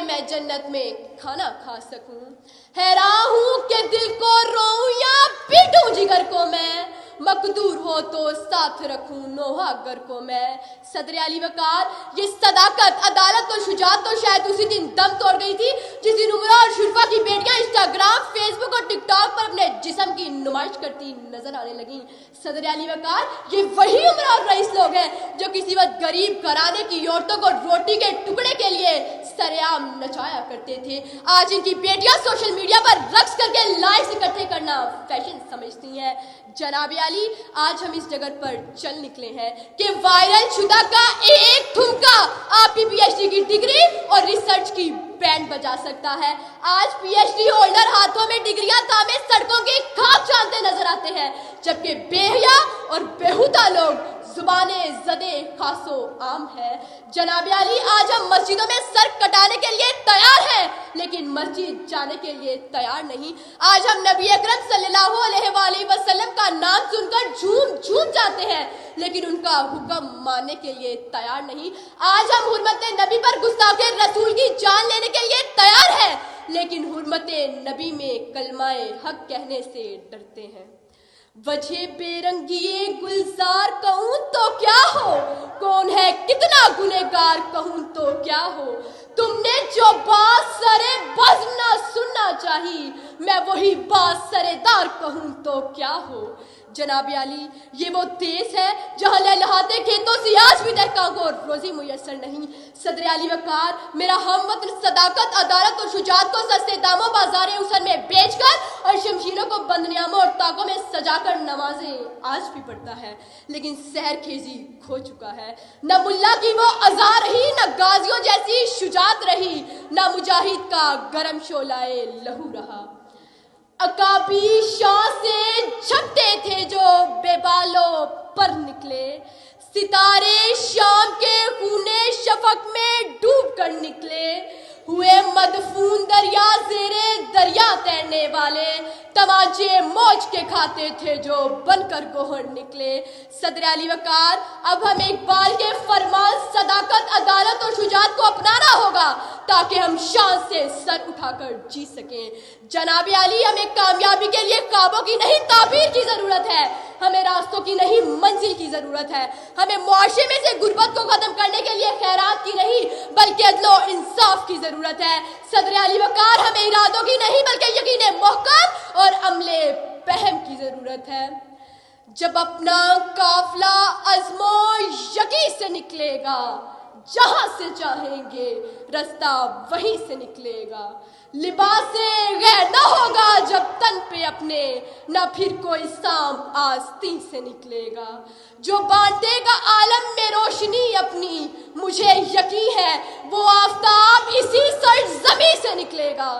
के मैं जन्नत में खाना खा सकूं। हैरान हूं कि दिल को रोऊं या पीटूं जिगर को मैं, मकदूर हो तो साथ रखूं नौहागर को मैं। सदर अली वकार, ये सदाकत, अदालत और शुजात तो शायद उसी दिन दम तोड़ गई थी जिस दिन उमरा और शुरफा की बेटियां इंस्टाग्राम, फेसबुक और टिकटॉक पर अपने जिस्म की नुमाइश करती नजर आने लगी। सदर अली वकार, ये वही उमरा और रईस लोग हैं जो किसी वक्त गरीब घराने की औरतों को रोटी के टुकड़े के लिए सरेआम नचाया करते थे। आज इनकी बेटियां सोशल मीडिया पर रक्स करके लाइक्स इकट्ठे करना फैशन समझती हैं। जनाब अली, आज हम इस जगह पर चल निकले हैं कि वायरल शुदा का एक ठुमका आपकी पीएचडी की डिग्री और रिसर्च की बैंड बजा सकता है। आज पीएचडी होल्डर हाथों में डिग्रियां थामे सड़कों की खाक छानते नजर आते हैं, जबकि बेहया और बेहुदा लोग जुबाने जदे खासो आम है। जनाब अली, आज हम मस्जिदों में सर कटाने के लिए तैयार हैं, लेकिन मस्जिद जाने के लिए तैयार नहीं। आज हम नबी अकरम सल्लल्लाहु अलैहि वसल्लम का नाम सुनकर झूम झूम जाते हैं, लेकिन उनका हुक्म मानने के लिए तैयार नहीं। आज हम हुर्मत नबी पर गुस्ताखे रसूल की जान लेने के लिए तैयार हैं, लेकिन हुर्मत नबी में कलमाए हक कहने से डरते हैं। वजह बेरंगी गुलजार कहूं तो क्या हो, कौन है कितना गुनहगार कहूं तो क्या हो। तुमने जो बात सरे बज़्म ना सुनना चाहिए, मैं वही बात सरेदार कहूं तो क्या हो। जनाब अली, ये वो देश है जहां लहलहाते खेतों से आज भी दहका को रोजी मुयसर नहीं। सदर अली वकार, मेरा हमवतन सदाकत, अदालत और शुजात को सस्ते दामों बाजारे उसन में बेचकर और शमशीरों को बंदनियामों और ताकों में सजाकर नमाजें आज भी पढ़ता है, लेकिन सहर खेजी खो चुका है। न मुल्ला की वो अज़ा रही, न गाजियों जैसी शुजात रही, न मुजाहिद का गरम शोलाए लहू रहा। अकाबी शाह से झपटे थे जो बेबालों पर निकले, सितारे शाम के खूने शफक में डूब कर निकले। हुए मदफून दरिया ज़ेरे दरिया तैरने वाले, तमाचे मौज के खाते थे जो बनकर गोहर निकले। सदर अली वकार, अब हमें इकबाल के फरमान सदाकत, अदालत और शुजात को अपनाना होगा ताकि हम शान से सर उठाकर जी सकें। जनाब अली, हमें कामयाबी के लिए ख्वाबों की नहीं ताबीर की जरूरत है, हमें रास्तों की नहीं मंजिल की जरूरत है। हमें मुआशरे में से गुर्बत को खत्म करने के लिए खैरात की नहीं बल्कि अदलो इंसाफ की जरूरत है। सदर अली वकार, हमें इरादों की नहीं बल्कि यकीन मोहकम और अमले फहम की जरूरत है। जब अपना काफिला अज़्मो यकीन से निकलेगा, जहां से चाहेंगे रास्ता वहीं से निकलेगा। लिबास से गैर न होगा जब तन पे अपने, न फिर कोई शाम आस्तीन से निकलेगा। जो बांटेगा आलम में रोशनी अपनी, मुझे यकीन है वो आफताब इसी सरजमी से निकलेगा।